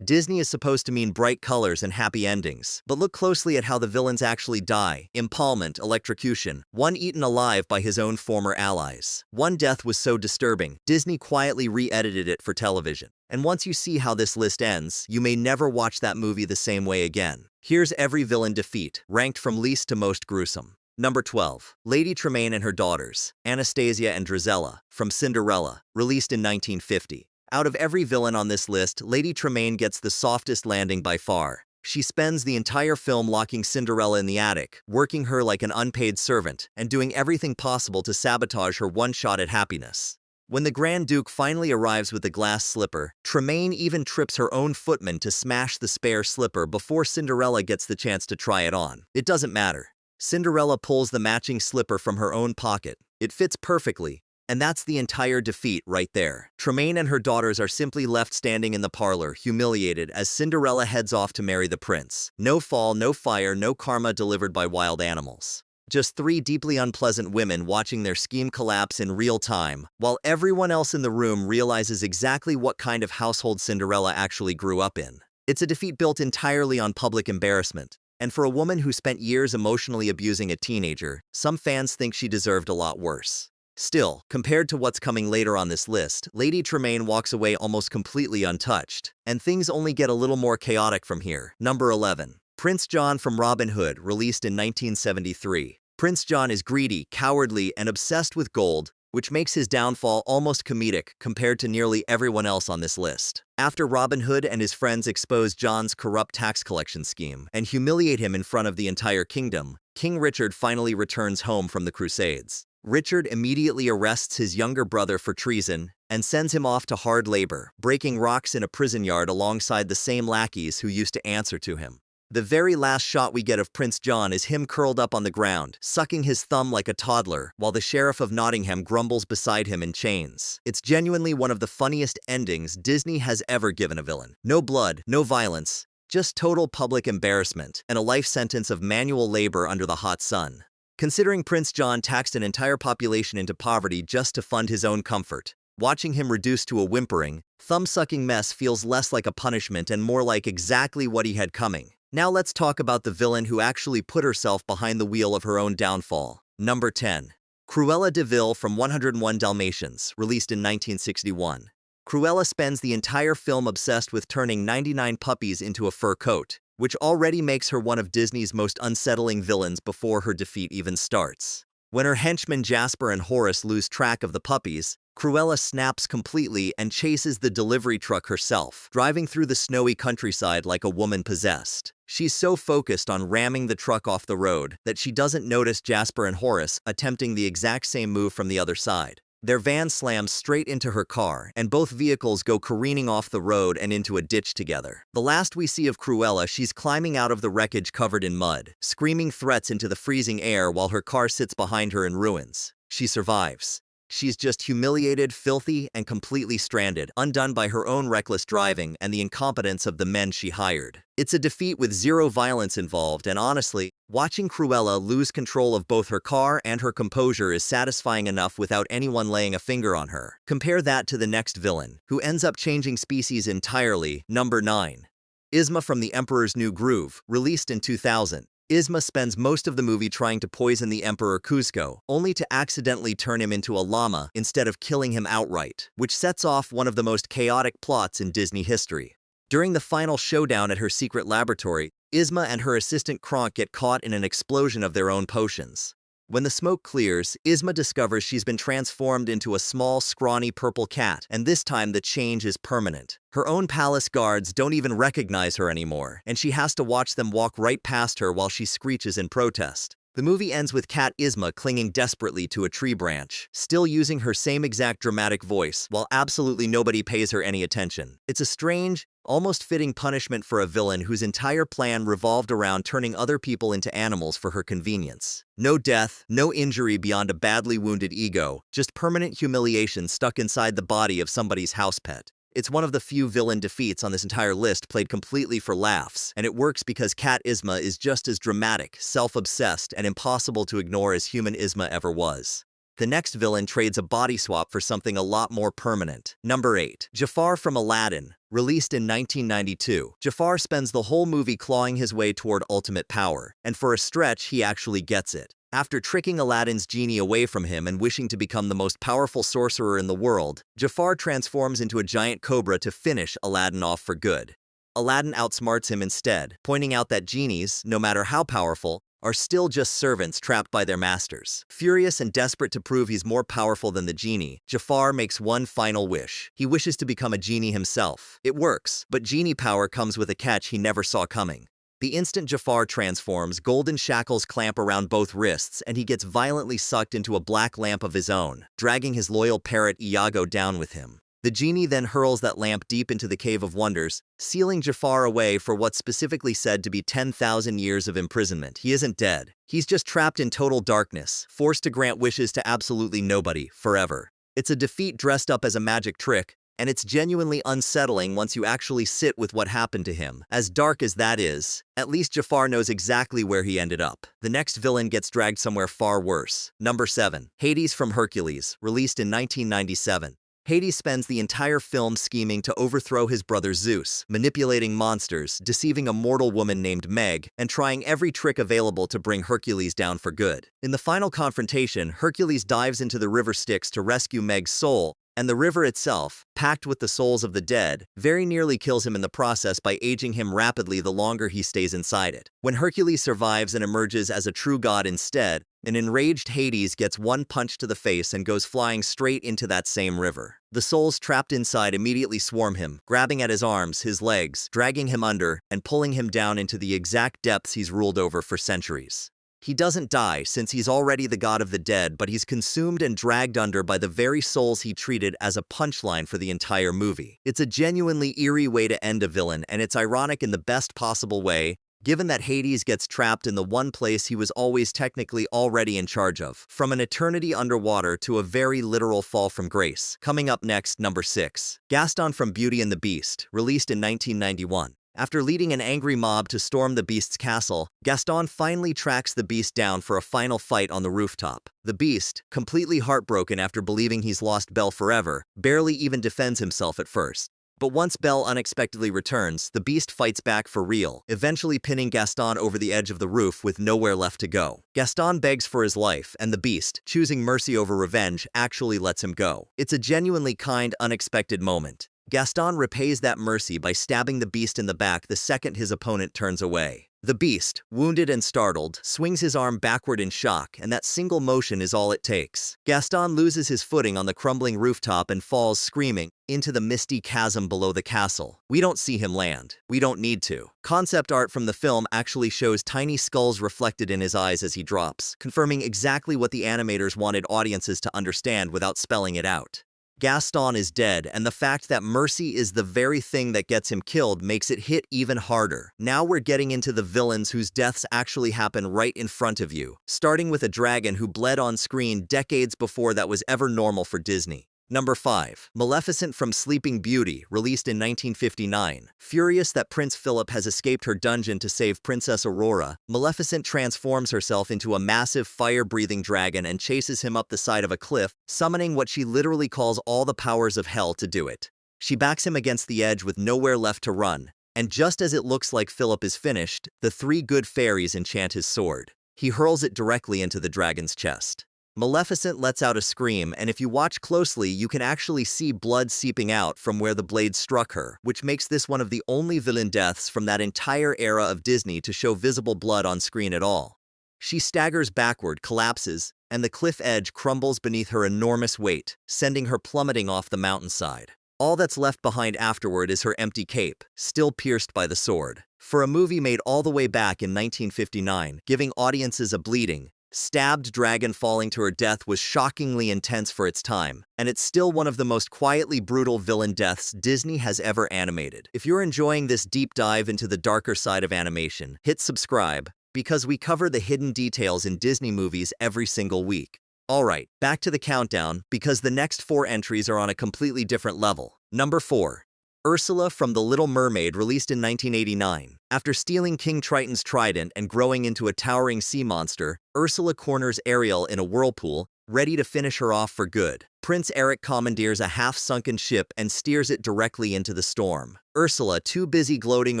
Disney is supposed to mean bright colors and happy endings, but look closely at how the villains actually die. Impalement, electrocution, one eaten alive by his own former allies. One death was so disturbing, Disney quietly re-edited it for television. And once you see how this list ends, you may never watch that movie the same way again. Here's every villain defeat, ranked from least to most gruesome. Number 12. Lady Tremaine and her daughters, Anastasia and Drizella, from Cinderella, released in 1950. Out of every villain on this list, Lady Tremaine gets the softest landing by far. She spends the entire film locking Cinderella in the attic, working her like an unpaid servant, and doing everything possible to sabotage her one shot at happiness. When the Grand Duke finally arrives with the glass slipper, Tremaine even trips her own footman to smash the spare slipper before Cinderella gets the chance to try it on. It doesn't matter. Cinderella pulls the matching slipper from her own pocket. It fits perfectly. And that's the entire defeat right there. Tremaine and her daughters are simply left standing in the parlor, humiliated, as Cinderella heads off to marry the prince. No fall, no fire, no karma delivered by wild animals. Just three deeply unpleasant women watching their scheme collapse in real time, while everyone else in the room realizes exactly what kind of household Cinderella actually grew up in. It's a defeat built entirely on public embarrassment. And for a woman who spent years emotionally abusing a teenager, some fans think she deserved a lot worse. Still, compared to what's coming later on this list, Lady Tremaine walks away almost completely untouched, and things only get a little more chaotic from here. Number 11. Prince John from Robin Hood, released in 1973. Prince John is greedy, cowardly, and obsessed with gold, which makes his downfall almost comedic compared to nearly everyone else on this list. After Robin Hood and his friends expose John's corrupt tax collection scheme and humiliate him in front of the entire kingdom, King Richard finally returns home from the Crusades. Richard immediately arrests his younger brother for treason and sends him off to hard labor, breaking rocks in a prison yard alongside the same lackeys who used to answer to him. The very last shot we get of Prince John is him curled up on the ground, sucking his thumb like a toddler, while the Sheriff of Nottingham grumbles beside him in chains. It's genuinely one of the funniest endings Disney has ever given a villain. No blood, no violence, just total public embarrassment, and a life sentence of manual labor under the hot sun. Considering Prince John taxed an entire population into poverty just to fund his own comfort, watching him reduced to a whimpering, thumb-sucking mess feels less like a punishment and more like exactly what he had coming. Now let's talk about the villain who actually put herself behind the wheel of her own downfall. Number 10. Cruella de Vil from 101 Dalmatians, released in 1961. Cruella spends the entire film obsessed with turning 99 puppies into a fur coat, which already makes her one of Disney's most unsettling villains before her defeat even starts. When her henchmen Jasper and Horace lose track of the puppies, Cruella snaps completely and chases the delivery truck herself, driving through the snowy countryside like a woman possessed. She's so focused on ramming the truck off the road that she doesn't notice Jasper and Horace attempting the exact same move from the other side. Their van slams straight into her car, and both vehicles go careening off the road and into a ditch together. The last we see of Cruella, she's climbing out of the wreckage covered in mud, screaming threats into the freezing air while her car sits behind her in ruins. She survives. She's just humiliated, filthy, and completely stranded, undone by her own reckless driving and the incompetence of the men she hired. It's a defeat with zero violence involved, and honestly, watching Cruella lose control of both her car and her composure is satisfying enough without anyone laying a finger on her. Compare that to the next villain, who ends up changing species entirely. Number 9. Yzma from The Emperor's New Groove, released in 2000. Yzma spends most of the movie trying to poison the Emperor Kuzco, only to accidentally turn him into a llama instead of killing him outright, which sets off one of the most chaotic plots in Disney history. During the final showdown at her secret laboratory, Yzma and her assistant Kronk get caught in an explosion of their own potions. When the smoke clears, Yzma discovers she's been transformed into a small, scrawny purple cat, and this time the change is permanent. Her own palace guards don't even recognize her anymore, and she has to watch them walk right past her while she screeches in protest. The movie ends with Cat Yzma clinging desperately to a tree branch, still using her same exact dramatic voice, while absolutely nobody pays her any attention. It's a strange, almost fitting punishment for a villain whose entire plan revolved around turning other people into animals for her convenience. No death, no injury beyond a badly wounded ego, just permanent humiliation stuck inside the body of somebody's house pet. It's one of the few villain defeats on this entire list played completely for laughs, and it works because Cat Yzma is just as dramatic, self-obsessed, and impossible to ignore as human Yzma ever was. The next villain trades a body swap for something a lot more permanent. Number 8. Jafar from Aladdin. Released in 1992, Jafar spends the whole movie clawing his way toward ultimate power, and for a stretch he actually gets it. After tricking Aladdin's genie away from him and wishing to become the most powerful sorcerer in the world, Jafar transforms into a giant cobra to finish Aladdin off for good. Aladdin outsmarts him instead, pointing out that genies, no matter how powerful, are still just servants trapped by their masters. Furious and desperate to prove he's more powerful than the genie, Jafar makes one final wish. He wishes to become a genie himself. It works, but genie power comes with a catch he never saw coming. The instant Jafar transforms, golden shackles clamp around both wrists and he gets violently sucked into a black lamp of his own, dragging his loyal parrot Iago down with him. The genie then hurls that lamp deep into the Cave of Wonders, sealing Jafar away for what's specifically said to be 10,000 years of imprisonment. He isn't dead. He's just trapped in total darkness, forced to grant wishes to absolutely nobody, forever. It's a defeat dressed up as a magic trick, and it's genuinely unsettling once you actually sit with what happened to him. As dark as that is, at least Jafar knows exactly where he ended up. The next villain gets dragged somewhere far worse. Number 7. Hades from Hercules, released in 1997. Hades spends the entire film scheming to overthrow his brother Zeus, manipulating monsters, deceiving a mortal woman named Meg, and trying every trick available to bring Hercules down for good. In the final confrontation, Hercules dives into the river Styx to rescue Meg's soul, and the river itself, packed with the souls of the dead, very nearly kills him in the process by aging him rapidly the longer he stays inside it. When Hercules survives and emerges as a true god instead, an enraged Hades gets one punch to the face and goes flying straight into that same river. The souls trapped inside immediately swarm him, grabbing at his arms, his legs, dragging him under, and pulling him down into the exact depths he's ruled over for centuries. He doesn't die since he's already the god of the dead, but he's consumed and dragged under by the very souls he treated as a punchline for the entire movie. It's a genuinely eerie way to end a villain, and it's ironic in the best possible way, given that Hades gets trapped in the one place he was always technically already in charge of. From an eternity underwater to a very literal fall from grace. Coming up next, number 6. Gaston from Beauty and the Beast, released in 1991. After leading an angry mob to storm the Beast's castle, Gaston finally tracks the Beast down for a final fight on the rooftop. The Beast, completely heartbroken after believing he's lost Belle forever, barely even defends himself at first. But once Belle unexpectedly returns, the Beast fights back for real, eventually pinning Gaston over the edge of the roof with nowhere left to go. Gaston begs for his life, and the Beast, choosing mercy over revenge, actually lets him go. It's a genuinely kind, unexpected moment. Gaston repays that mercy by stabbing the Beast in the back the second his opponent turns away. The Beast, wounded and startled, swings his arm backward in shock, and that single motion is all it takes. Gaston loses his footing on the crumbling rooftop and falls screaming into the misty chasm below the castle. We don't see him land. We don't need to. Concept art from the film actually shows tiny skulls reflected in his eyes as he drops, confirming exactly what the animators wanted audiences to understand without spelling it out. Gaston is dead, and the fact that mercy is the very thing that gets him killed makes it hit even harder. Now we're getting into the villains whose deaths actually happen right in front of you, starting with a dragon who bled on screen decades before that was ever normal for Disney. Number 5. Maleficent from Sleeping Beauty, released in 1959. Furious that Prince Philip has escaped her dungeon to save Princess Aurora, Maleficent transforms herself into a massive fire-breathing dragon and chases him up the side of a cliff, summoning what she literally calls all the powers of hell to do it. She backs him against the edge with nowhere left to run, and just as it looks like Philip is finished, the 3 good fairies enchant his sword. He hurls it directly into the dragon's chest. Maleficent lets out a scream, and if you watch closely, you can actually see blood seeping out from where the blade struck her, which makes this one of the only villain deaths from that entire era of Disney to show visible blood on screen at all. She staggers backward, collapses, and the cliff edge crumbles beneath her enormous weight, sending her plummeting off the mountainside. All that's left behind afterward is her empty cape, still pierced by the sword. For a movie made all the way back in 1959, giving audiences a bleeding, stabbed dragon falling to her death was shockingly intense for its time, and it's still one of the most quietly brutal villain deaths Disney has ever animated. If you're enjoying this deep dive into the darker side of animation, hit subscribe, because we cover the hidden details in Disney movies every single week. Alright, back to the countdown, because the next 4 entries are on a completely different level. Number 4. Ursula from The Little Mermaid, released in 1989. After stealing King Triton's trident and growing into a towering sea monster, Ursula corners Ariel in a whirlpool, ready to finish her off for good. Prince Eric commandeers a half-sunken ship and steers it directly into the storm. Ursula, too busy gloating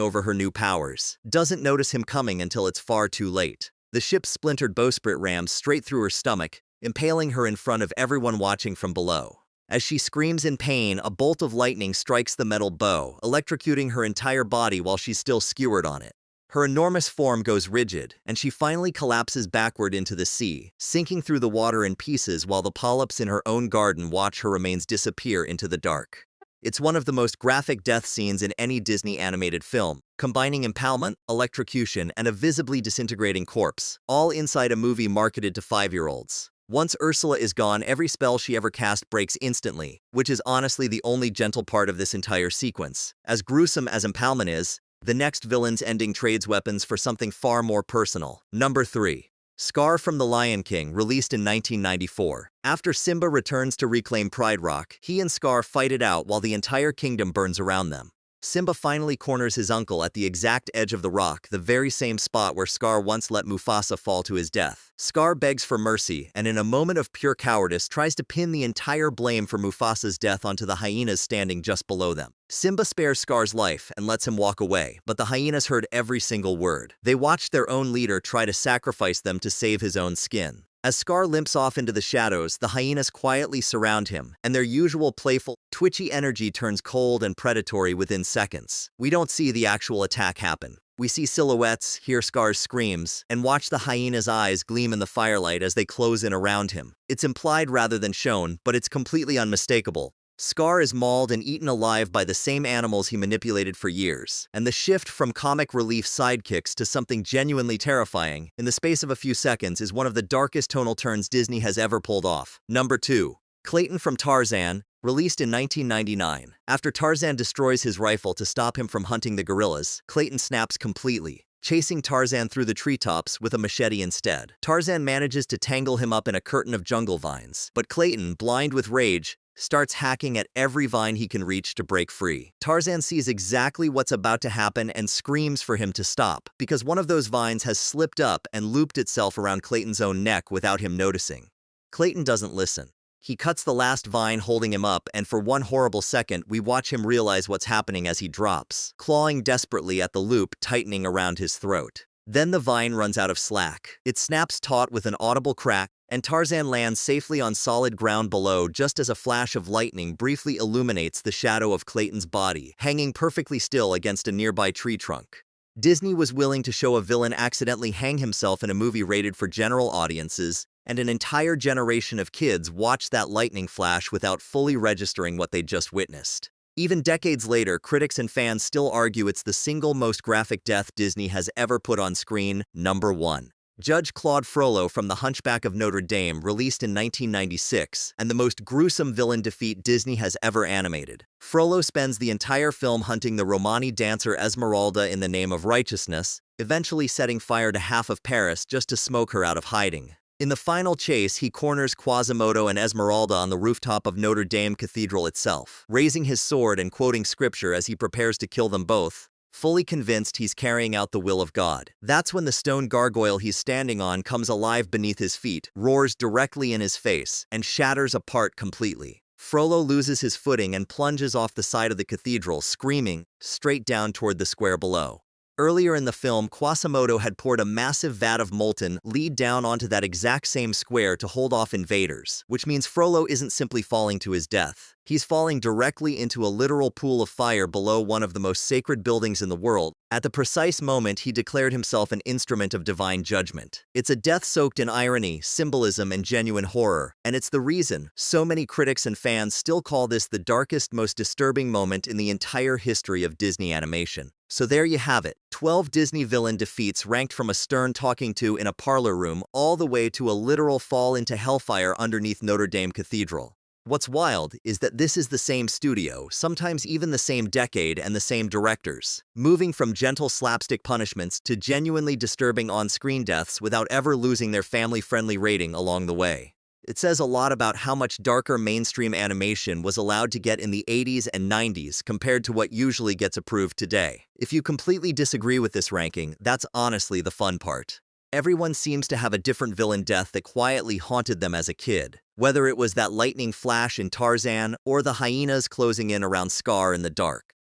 over her new powers, doesn't notice him coming until it's far too late. The ship's splintered bowsprit rams straight through her stomach, impaling her in front of everyone watching from below. As she screams in pain, a bolt of lightning strikes the metal bow, electrocuting her entire body while she's still skewered on it. Her enormous form goes rigid, and she finally collapses backward into the sea, sinking through the water in pieces while the polyps in her own garden watch her remains disappear into the dark. It's one of the most graphic death scenes in any Disney animated film, combining impalement, electrocution, and a visibly disintegrating corpse, all inside a movie marketed to 5-year-olds. Once Ursula is gone, every spell she ever cast breaks instantly, which is honestly the only gentle part of this entire sequence. As gruesome as impalement is, the next villain's ending trades weapons for something far more personal. Number 3. Scar from The Lion King, released in 1994. After Simba returns to reclaim Pride Rock, he and Scar fight it out while the entire kingdom burns around them. Simba finally corners his uncle at the exact edge of the rock, the very same spot where Scar once let Mufasa fall to his death. Scar begs for mercy, and in a moment of pure cowardice tries to pin the entire blame for Mufasa's death onto the hyenas standing just below them. Simba spares Scar's life and lets him walk away, but the hyenas heard every single word. They watched their own leader try to sacrifice them to save his own skin. As Scar limps off into the shadows, the hyenas quietly surround him, and their usual playful, twitchy energy turns cold and predatory within seconds. We don't see the actual attack happen. We see silhouettes, hear Scar's screams, and watch the hyena's eyes gleam in the firelight as they close in around him. It's implied rather than shown, but it's completely unmistakable. Scar is mauled and eaten alive by the same animals he manipulated for years, and the shift from comic relief sidekicks to something genuinely terrifying in the space of a few seconds is one of the darkest tonal turns Disney has ever pulled off. Number 2. Clayton from Tarzan, released in 1999. After Tarzan destroys his rifle to stop him from hunting the gorillas, Clayton snaps completely, chasing Tarzan through the treetops with a machete instead. Tarzan manages to tangle him up in a curtain of jungle vines, but Clayton, blind with rage, starts hacking at every vine he can reach to break free. Tarzan sees exactly what's about to happen and screams for him to stop, because one of those vines has slipped up and looped itself around Clayton's own neck without him noticing. Clayton doesn't listen. He cuts the last vine holding him up, and for one horrible second, we watch him realize what's happening as he drops, clawing desperately at the loop tightening around his throat. Then the vine runs out of slack. It snaps taut with an audible crack, and Tarzan lands safely on solid ground below just as a flash of lightning briefly illuminates the shadow of Clayton's body, hanging perfectly still against a nearby tree trunk. Disney was willing to show a villain accidentally hang himself in a movie rated for general audiences, and an entire generation of kids watched that lightning flash without fully registering what they'd just witnessed. Even decades later, critics and fans still argue it's the single most graphic death Disney has ever put on screen. Number 1. Judge Claude Frollo from The Hunchback of Notre Dame, released in 1996, and the most gruesome villain defeat Disney has ever animated. Frollo spends the entire film hunting the Romani dancer Esmeralda in the name of righteousness, eventually setting fire to half of Paris just to smoke her out of hiding. In the final chase, he corners Quasimodo and Esmeralda on the rooftop of Notre Dame Cathedral itself, raising his sword and quoting scripture as he prepares to kill them both, fully convinced he's carrying out the will of God. That's when the stone gargoyle he's standing on comes alive beneath his feet, roars directly in his face, and shatters apart completely. Frollo loses his footing and plunges off the side of the cathedral, screaming, straight down toward the square below. Earlier in the film, Quasimodo had poured a massive vat of molten lead down onto that exact same square to hold off invaders, which means Frollo isn't simply falling to his death. He's falling directly into a literal pool of fire below one of the most sacred buildings in the world. At the precise moment, he declared himself an instrument of divine judgment. It's a death soaked in irony, symbolism, and genuine horror, and it's the reason so many critics and fans still call this the darkest, most disturbing moment in the entire history of Disney animation. So there you have it, 12 Disney villain defeats ranked from a stern talking to in a parlor room all the way to a literal fall into hellfire underneath Notre Dame Cathedral. What's wild is that this is the same studio, sometimes even the same decade and the same directors, moving from gentle slapstick punishments to genuinely disturbing on-screen deaths without ever losing their family-friendly rating along the way. It says a lot about how much darker mainstream animation was allowed to get in the 80s and 90s compared to what usually gets approved today. If you completely disagree with this ranking, that's honestly the fun part. Everyone seems to have a different villain death that quietly haunted them as a kid. Whether it was that lightning flash in Tarzan or the hyenas closing in around Scar in the dark.